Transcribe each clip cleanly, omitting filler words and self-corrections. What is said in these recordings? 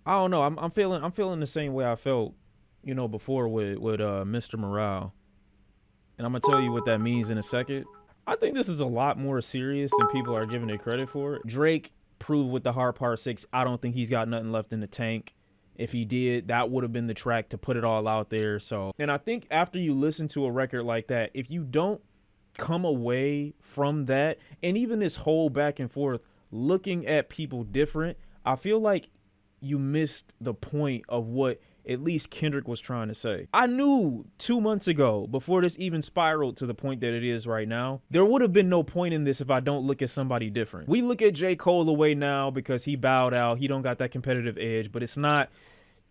I don't know. I'm feeling the same way I felt, before with Mr. Morale. And I'm gonna tell you what that means in a second. I think this is a lot more serious than people are giving it credit for. Drake proved with the Hard Part 6, I don't think he's got nothing left in the tank. If he did, that would have been the track to put it all out there. So, and I think after you listen to a record like that, if you don't come away from that, and even this whole back and forth, looking at people different, I feel like you missed the point of what at least Kendrick was trying to say. I knew 2 months ago, before this even spiraled to the point that it is right now, there would have been no point in this if I don't look at somebody different. We look at J. Cole away now because he bowed out. He don't got that competitive edge, but it's not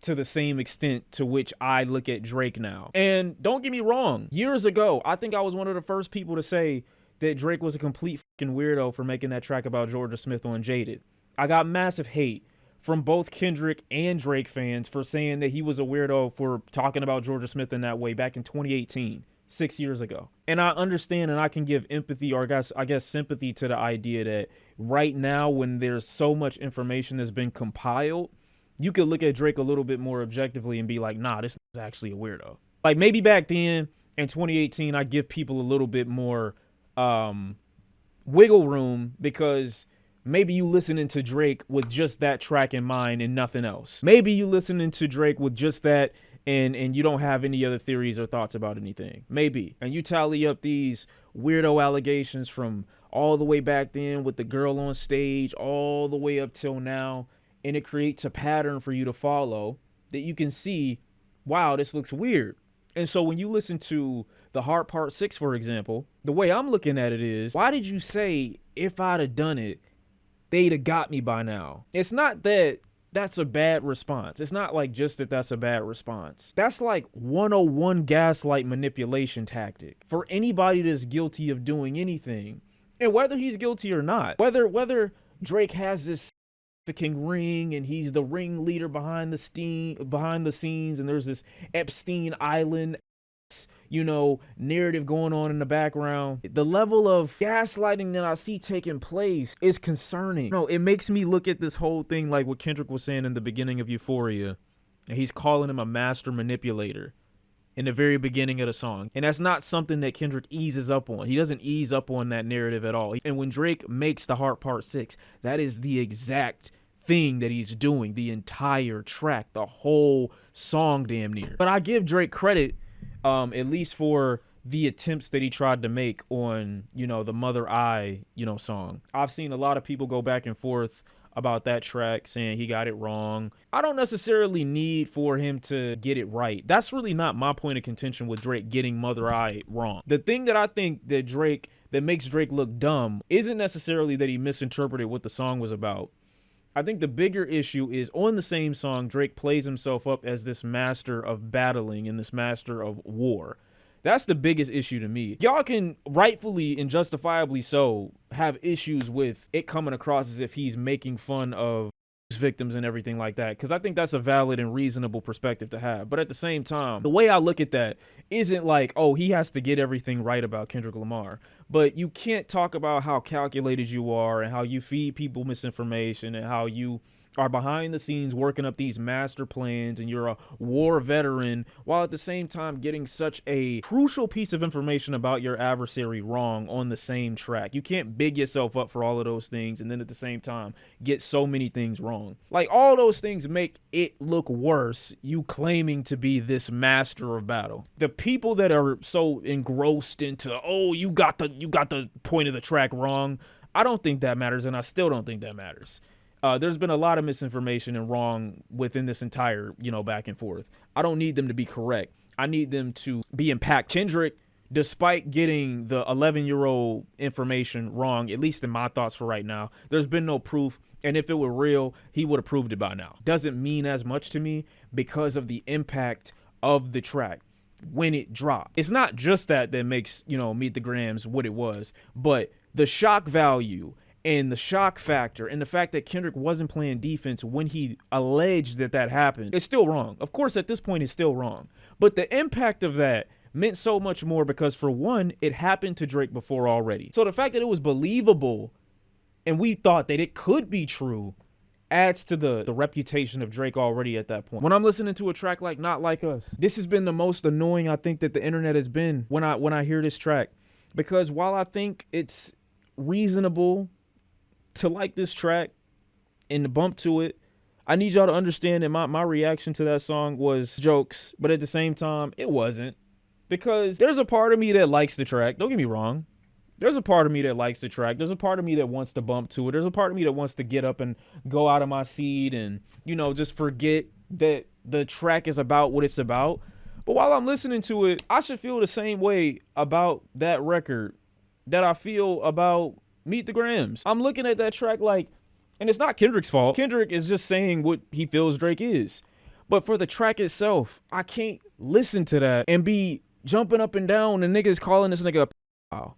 to the same extent to which I look at Drake now. And don't get me wrong, years ago, I think I was one of the first people to say that Drake was a complete fucking weirdo for making that track about Georgia Smith on Jaded. I got massive hate from both Kendrick and Drake fans for saying that he was a weirdo for talking about Georgia Smith in that way back in 2018, 6 years ago. And I understand and I can give empathy, or I guess sympathy, to the idea that right now, when there's so much information that's been compiled, you could look at Drake a little bit more objectively and be like, nah, this is actually a weirdo. Like, maybe back then in 2018, I give people a little bit more wiggle room because maybe you listening to Drake with just that track in mind and nothing else. Maybe you listening to Drake with just that and you don't have any other theories or thoughts about anything. Maybe. And you tally up these weirdo allegations from all the way back then with the girl on stage all the way up till now, and it creates a pattern for you to follow that you can see, wow, this looks weird. And so when you listen to the Heart Part 6, for example, the way I'm looking at it is, why did you say if I'd have done it, they'd have got me by now? It's not that that's a bad response. It's not like just that that's a bad response. That's like 101 gaslight manipulation tactic for anybody that's guilty of doing anything. And whether he's guilty or not, whether Drake has this fucking ring and he's the ringleader behind the scenes, and there's this Epstein Island narrative going on in the background, the level of gaslighting that I see taking place is concerning. No, it makes me look at this whole thing like what Kendrick was saying in the beginning of Euphoria, and he's calling him a master manipulator in the very beginning of the song. And that's not something that Kendrick eases up on. He doesn't ease up on that narrative at all. And when Drake makes the Heart Part 6, that is the exact thing that he's doing the entire track, the whole song damn near. But I give Drake credit, at least for the attempts that he tried to make on, the Mother I, song. I've seen a lot of people go back and forth about that track saying he got it wrong. I don't necessarily need for him to get it right. That's really not my point of contention with Drake getting Mother I wrong. The thing that I think that makes Drake look dumb isn't necessarily that he misinterpreted what the song was about. I think the bigger issue is, on the same song, Drake plays himself up as this master of battling and this master of war. That's the biggest issue to me. Y'all can rightfully and justifiably so have issues with it coming across as if he's making fun of victims and everything like that, because I think that's a valid and reasonable perspective to have. But at the same time, the way I look at that isn't like, oh, he has to get everything right about Kendrick Lamar. But you can't talk about how calculated you are and how you feed people misinformation and how you are behind the scenes working up these master plans and you're a war veteran, while at the same time getting such a crucial piece of information about your adversary wrong on the same track. You can't big yourself up for all of those things and then at the same time get so many things wrong. Like, all those things make it look worse, you claiming to be this master of battle. The people that are so engrossed into, oh, you got the point of the track wrong, I don't think that matters, and I still don't think that matters. There's been a lot of misinformation and wrong within this entire, back and forth. I don't need them to be correct. I need them to be impactful. Kendrick, despite getting the 11-year-old information wrong, at least in my thoughts for right now, there's been no proof. And if it were real, he would have proved it by now. Doesn't mean as much to me because of the impact of the track when it dropped. It's not just that makes, Meet the Grams what it was, but the shock value and the shock factor and the fact that Kendrick wasn't playing defense when he alleged that happened, it's still wrong. Of course, at this point, it's still wrong. But the impact of that meant so much more because, for one, it happened to Drake before already. So the fact that it was believable and we thought that it could be true adds to the reputation of Drake already at that point. When I'm listening to a track like Not Like Us, this has been the most annoying I think that the internet has been when I hear this track. Because while I think it's reasonable to like this track and to bump to it, I need y'all to understand that my reaction to that song was jokes, but at the same time, it wasn't. Because there's a part of me that likes the track. Don't get me wrong. There's a part of me that likes the track. There's a part of me that wants to bump to it. There's a part of me that wants to get up and go out of my seat and, just forget that the track is about what it's about. But while I'm listening to it, I should feel the same way about that record that I feel about Meet the Grams. I'm looking at that track like, and it's not Kendrick's fault. Kendrick is just saying what he feels Drake is. But for the track itself, I can't listen to that and be jumping up and down and niggas calling this nigga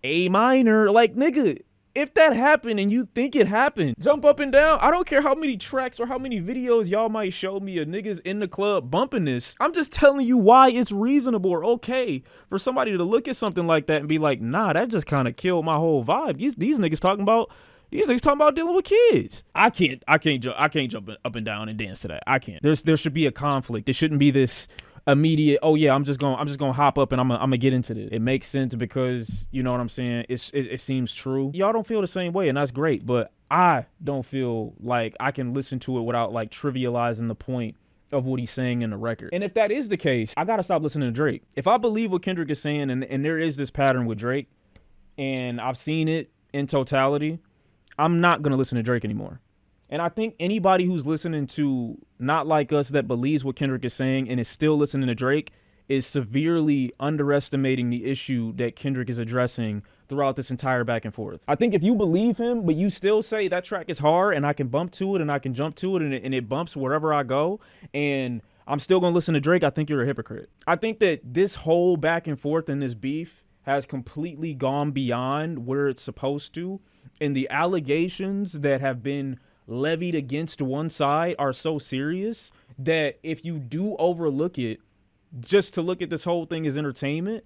A minor. Like, nigga, if that happened and you think it happened, jump up and down. I don't care how many tracks or how many videos y'all might show me of niggas in the club bumping this. I'm just telling you why it's reasonable or okay for somebody to look at something like that and be like, nah, that just kind of killed my whole vibe. These niggas talking about dealing with kids. I can't jump up and down and dance to that. I can't. There should be a conflict. There shouldn't be this immediate, oh yeah, I'm just gonna hop up and I'm gonna get into this. It makes sense because, you know what I'm saying, it seems true. Y'all don't feel the same way, and that's great, but I don't feel like I can listen to it without like trivializing the point of what he's saying in the record. And if that is the case, I gotta stop listening to Drake. If I believe what Kendrick is saying, and there is this pattern with Drake, and I've seen it in totality, I'm not gonna listen to Drake anymore. And I think anybody who's listening to Not Like Us that believes what Kendrick is saying and is still listening to Drake is severely underestimating the issue that Kendrick is addressing throughout this entire back and forth. I think if you believe him, but you still say that track is hard and I can bump to it and I can jump to it and it bumps wherever I go, and I'm still gonna listen to Drake, I think you're a hypocrite. I think that this whole back and forth and this beef has completely gone beyond where it's supposed to, and the allegations that have been levied against one side are so serious that if you do overlook it just to look at this whole thing as entertainment,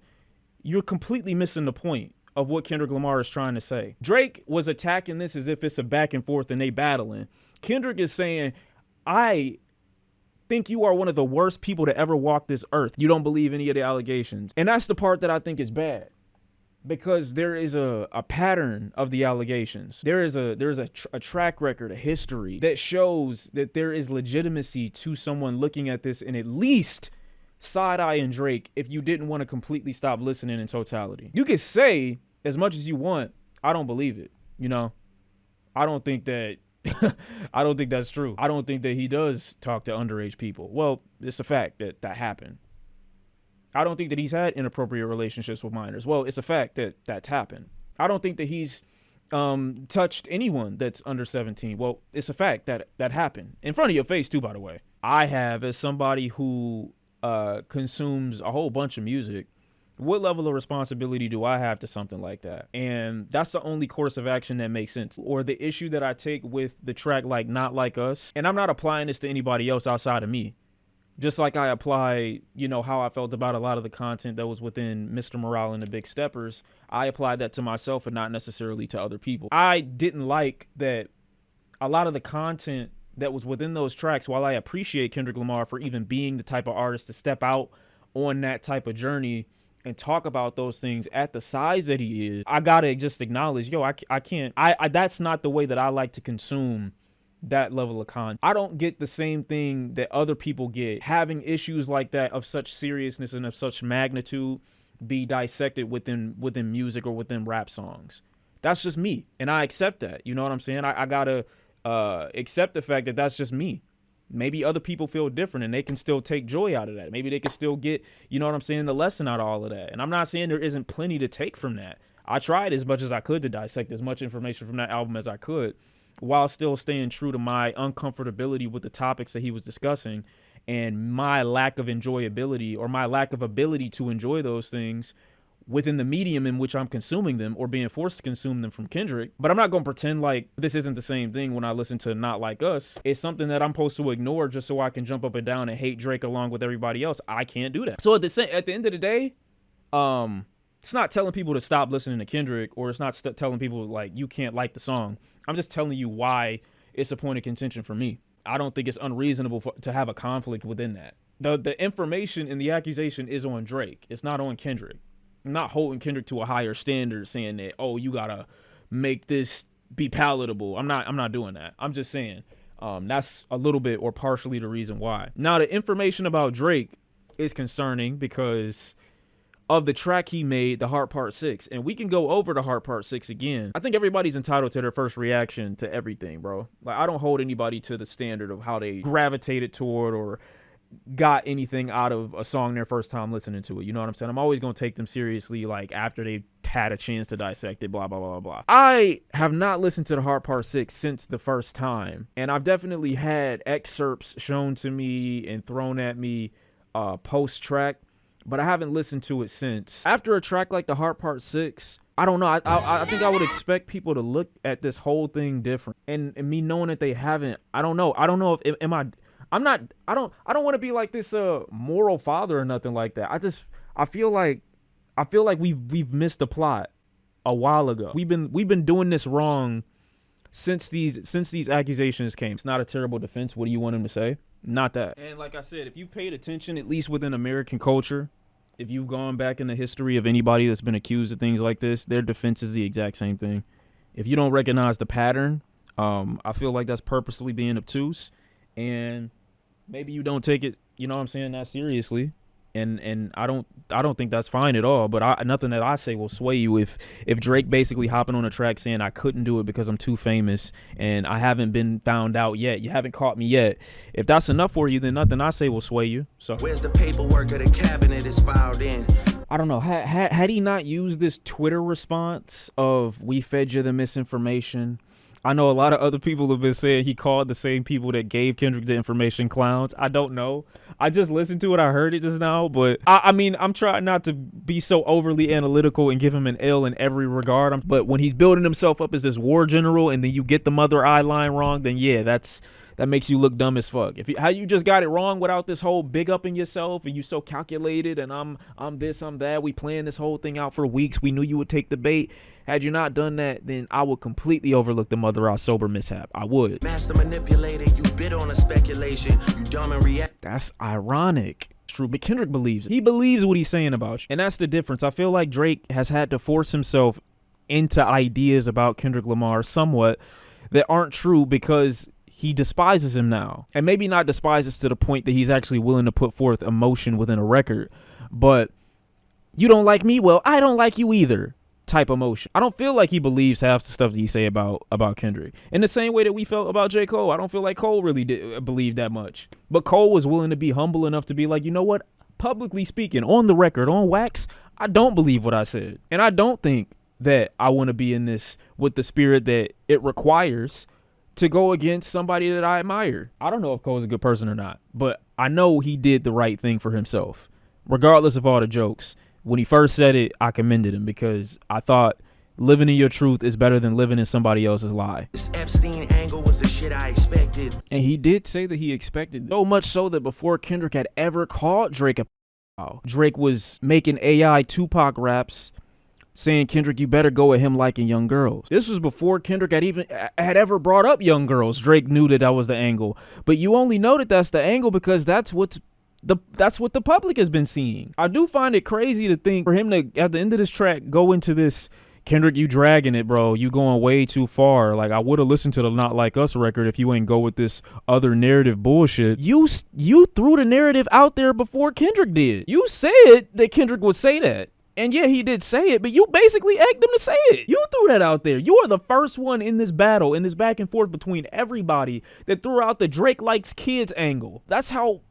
you're completely missing the point of what Kendrick Lamar is trying to say. Drake was attacking this as if it's a back and forth and they battling. Kendrick is saying, I think you are one of the worst people to ever walk this earth. You don't believe any of the allegations. And that's the part that I think is bad. Because there is a pattern of the allegations. There's a track record, a history that shows that there is legitimacy to someone looking at this and at least side-eyeing Drake if you didn't want to completely stop listening in totality. You could say as much as you want, I don't believe it. I don't think that I don't think that's true. I don't think that he does talk to underage people. Well, it's a fact that happened. I don't think that he's had inappropriate relationships with minors. Well, it's a fact that that's happened. I don't think that he's touched anyone that's under 17. Well, it's a fact that happened. In front of your face, too, by the way. I have, as somebody who consumes a whole bunch of music, what level of responsibility do I have to something like that? And that's the only course of action that makes sense. Or the issue that I take with the track like Not Like Us, and I'm not applying this to anybody else outside of me. Just like I apply, how I felt about a lot of the content that was within Mr. Morale and the Big Steppers, I applied that to myself and not necessarily to other people. I didn't like that a lot of the content that was within those tracks, while I appreciate Kendrick Lamar for even being the type of artist to step out on that type of journey and talk about those things at the size that he is, I gotta just acknowledge, I can't, that's not the way that I like to consume that level of content. I don't get the same thing that other people get, having issues like that of such seriousness and of such magnitude be dissected within music or within rap songs. That's just me, and I accept that. You know what I'm saying? I gotta accept the fact that that's just me. Maybe other people feel different and they can still take joy out of that. Maybe they can still get, the lesson out of all of that. And I'm not saying there isn't plenty to take from that. I tried as much as I could to dissect as much information from that album as I could, while still staying true to my uncomfortability with the topics that he was discussing and my lack of enjoyability or my lack of ability to enjoy those things within the medium in which I'm consuming them or being forced to consume them from Kendrick. But I'm not going to pretend like this isn't the same thing when I listen to Not Like Us. It's something that I'm supposed to ignore just so I can jump up and down and hate Drake along with everybody else. I can't do that. So at the end of the day, it's not telling people to stop listening to Kendrick, or it's not telling people like you can't like the song. I'm just telling you why it's a point of contention for me. I don't think it's unreasonable to have a conflict within that. The information and the accusation is on Drake. It's not on Kendrick. I'm not holding Kendrick to a higher standard saying that, oh, you gotta make this be palatable. I'm not doing that. I'm just saying that's a little bit or partially the reason why. Now, the information about Drake is concerning because of the track he made, The Heart Part 6. And we can go over The Heart Part 6 again. I think everybody's entitled to their first reaction to everything, bro. Like, I don't hold anybody to the standard of how they gravitated toward or got anything out of a song their first time listening to it. You know what I'm saying? I'm always going to take them seriously, like, after they've had a chance to dissect it, blah, blah, blah, blah. I have not listened to The Heart Part 6 since the first time. And I've definitely had excerpts shown to me and thrown at me post-track, but I haven't listened to it since. After a track like The Heart Part 6, I don't know. I think I would expect people to look at this whole thing different. And me knowing that they haven't, I don't know. I don't know if I don't want to be like this moral father or nothing like that. I feel like we've missed the plot a while ago. We've been doing this wrong since these accusations came. It's not a terrible defense. What do you want him to say? Not that. And like I said, if you've paid attention, at least within American culture, if you've gone back in the history of anybody that's been accused of things like this, their defense is the exact same thing. If you don't recognize the pattern, I feel like that's purposely being obtuse, and maybe you don't take it, you know what I'm saying, that seriously. And I don't think that's fine at all. But nothing that I say will sway you. If Drake basically hopping on a track saying I couldn't do it because I'm too famous and I haven't been found out yet, you haven't caught me yet, if that's enough for you, then nothing I say will sway you. So where's the paperwork of the cabinet is filed in? I don't know. Had he not used this Twitter response of "we fed you the misinformation"? I know a lot of other people have been saying he called the same people that gave Kendrick the information clowns. I don't know. I just listened to it. I heard it just now. But I mean, I'm trying not to be so overly analytical and give him an L in every regard. But when he's building himself up as this war general and then you get the mother eye line wrong, then yeah, that makes you look dumb as fuck. How you just got it wrong without this whole big upping yourself and you so calculated and I'm this, I'm that. We planned this whole thing out for weeks. We knew you would take the bait. Had you not done that, then I would completely overlook the mother eye sober mishap. I would. Master manipulator, you bid on a speculation. You dumb and react. That's ironic. It's true, but Kendrick believes it. He believes what he's saying about you. And that's the difference. I feel like Drake has had to force himself into ideas about Kendrick Lamar somewhat that aren't true because he despises him now. And maybe not despises to the point that he's actually willing to put forth emotion within a record. But you don't like me? Well, I don't like you either type emotion. I don't feel like he believes half the stuff that he say about Kendrick. In the same way that we felt about J. Cole. I don't feel like Cole really did believe that much. But Cole was willing to be humble enough to be like, you know what? Publicly speaking, on the record, on wax, I don't believe what I said. And I don't think that I want to be in this with the spirit that it requires to go against somebody that I admire. I don't know if Cole's a good person or not, but I know he did the right thing for himself, regardless of all the jokes. When he first said it, I commended him because I thought living in your truth is better than living in somebody else's lie. This Epstein angle was the shit I expected. And he did say that he expected, so much so that before Kendrick had ever called Drake a Drake was making AI Tupac raps saying, Kendrick, you better go at him liking young girls. This was before Kendrick had ever brought up young girls. Drake knew that was the angle. But you only know that that's the angle because that's what the public has been seeing. I do find it crazy to think for him to, at the end of this track, go into this, Kendrick, you dragging it, bro. You going way too far. Like, I would have listened to the Not Like Us record if you ain't go with this other narrative bullshit. You threw the narrative out there before Kendrick did. You said that Kendrick would say that. And yeah, he did say it, but you basically egged him to say it. You threw that out there. You are the first one in this battle, in this back and forth between everybody that threw out the Drake likes kids angle. That's how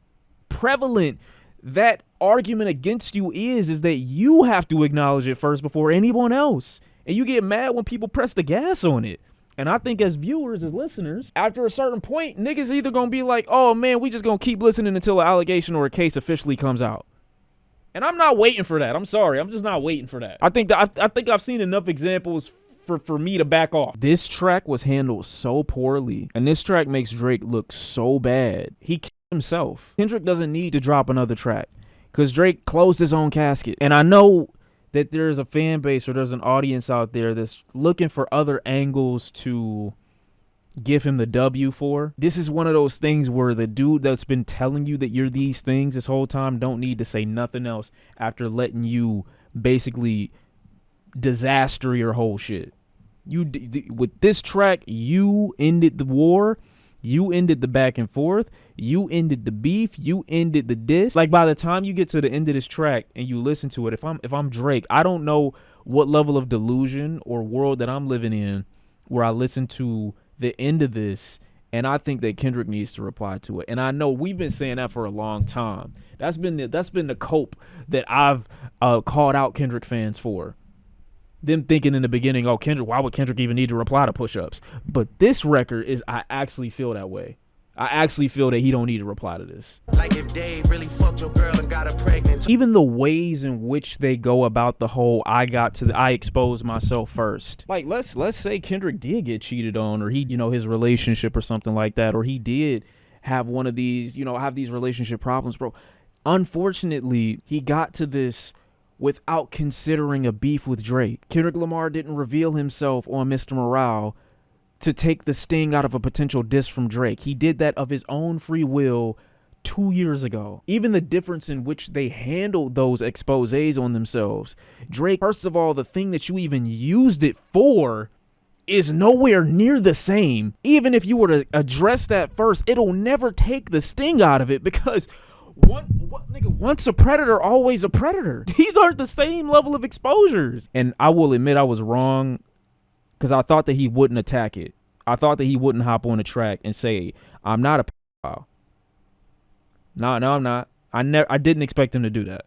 prevalent that argument against you is that you have to acknowledge it first before anyone else. And you get mad when people press the gas on it. And I think as viewers, as listeners, after a certain point, niggas either gonna be like, oh man, we just gonna keep listening until an allegation or a case officially comes out. And I'm not waiting for that. I'm sorry. I'm just not waiting for that. I think I've seen enough examples for me to back off. This track was handled so poorly. And this track makes Drake look so bad. He killed himself. Kendrick doesn't need to drop another track because Drake closed his own casket. And I know that there's a fan base or there's an audience out there that's looking for other angles to give him the W for. This is one of those things where the dude that's been telling you that you're these things this whole time don't need to say nothing else after letting you basically disaster your whole shit. With this track, you ended the war, you ended the back and forth, you ended the beef, you ended the diss. Like, by the time you get to the end of this track and you listen to it, if I'm Drake, I don't know what level of delusion or world that I'm living in where I listen to the end of this and I think that Kendrick needs to reply to it. And I know we've been saying that for a long time. That's been the cope that I've called out Kendrick fans for. Them thinking in the beginning, oh, Kendrick, why would Kendrick even need to reply to push-ups? But this record is, I actually feel that way. I actually feel that he don't need to reply to this. Like if Dave really fucked your girl and got her pregnant. Even the ways in which they go about the whole I exposed myself first. Like, let's say Kendrick did get cheated on, or he, his relationship or something like that, or he did have one of these, have these relationship problems, bro. Unfortunately, he got to this without considering a beef with Drake. Kendrick Lamar didn't reveal himself on Mr. Morale to take the sting out of a potential diss from Drake. He did that of his own free will 2 years ago. Even the difference in which they handled those exposés on themselves. Drake, first of all, the thing that you even used it for is nowhere near the same. Even if you were to address that first, it'll never take the sting out of it, because once a predator, always a predator. These aren't the same level of exposures. And I will admit I was wrong, because I thought that he wouldn't attack it. I thought that he wouldn't hop on the track and say, I'm not a pedophile. No, I'm not. I didn't expect him to do that.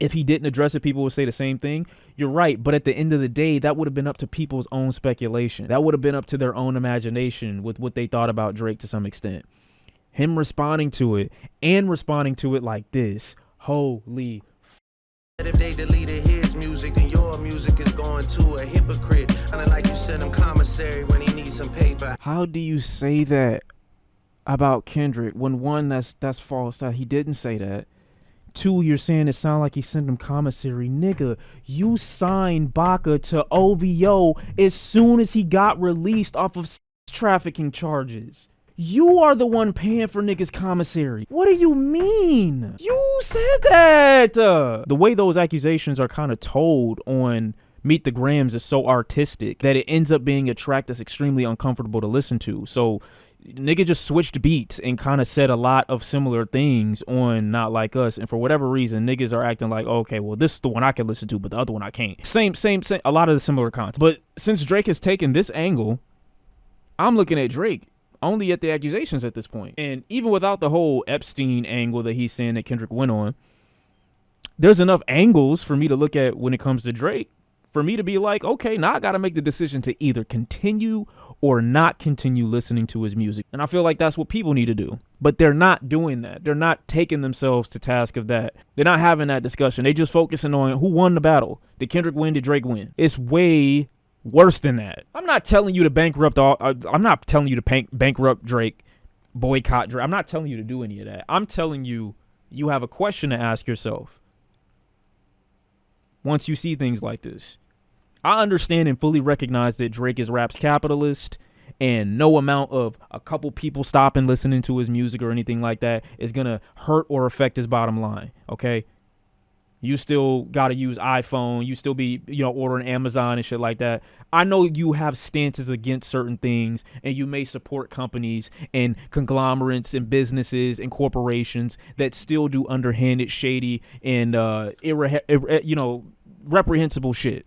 If he didn't address it, people would say the same thing. You're right. But at the end of the day, that would have been up to people's own speculation. That would have been up to their own imagination with what they thought about Drake to some extent. Him responding to it like this. Holy If they deleted his music, then your music is going to a hypocrite. And like you send him commissary when he needs some paper. How do you say that about Kendrick when, one, that's false, that he didn't say that. Two, you're saying it sound like he sent him commissary. Nigga, you signed Baca to OVO as soon as he got released off of trafficking charges. You are the one paying for niggas' commissary. What do you mean? You said that. The way those accusations are kind of told on Meet the Grams is so artistic that it ends up being a track that's extremely uncomfortable to listen to. So nigga just switched beats and kind of said a lot of similar things on Not Like Us. And for whatever reason, niggas are acting like, okay, well, this is the one I can listen to, but the other one I can't. Same, a lot of the similar content. But since Drake has taken this angle, I'm looking at Drake only at the accusations at this point. And even without the whole Epstein angle that he's saying that Kendrick went on, there's enough angles for me to look at when it comes to Drake for me to be like, okay, now I got to make the decision to either continue or not continue listening to his music. And I feel like that's what people need to do. But they're not doing that. They're not taking themselves to task of that. They're not having that discussion. They just focusing on who won the battle. Did Kendrick win? Did Drake win? It's way worse than that. I'm not telling you to bankrupt bankrupt Drake, boycott Drake. I'm not telling you to do any of that. I'm telling you, you have a question to ask yourself once you see things like this. I understand and fully recognize that Drake is rap's capitalist, and no amount of a couple people stopping listening to his music or anything like that is going to hurt or affect his bottom line, okay? You still got to use iPhone. You still be, ordering Amazon and shit like that. I know you have stances against certain things, and you may support companies and conglomerates and businesses and corporations that still do underhanded, shady, and reprehensible shit.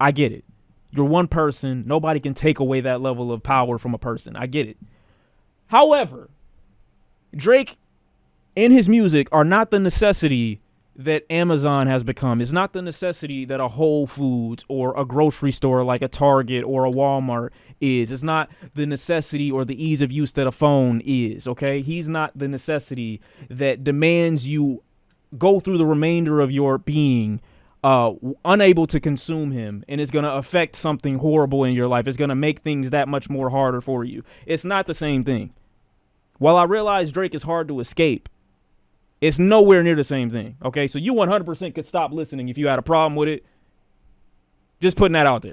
I get it. You're one person. Nobody can take away that level of power from a person. I get it. However, Drake and his music are not the necessity that Amazon has become. It's not the necessity that a Whole Foods or a grocery store like a Target or a Walmart is. It's not the necessity or the ease of use that a phone is, okay? He's not the necessity that demands you go through the remainder of your being unable to consume him, and it's going to affect something horrible in your life. It's going to make things that much more harder for you. It's not the same thing. While I realize Drake is hard to escape, it's nowhere near the same thing, okay? So you 100% could stop listening if you had a problem with it. Just putting that out there.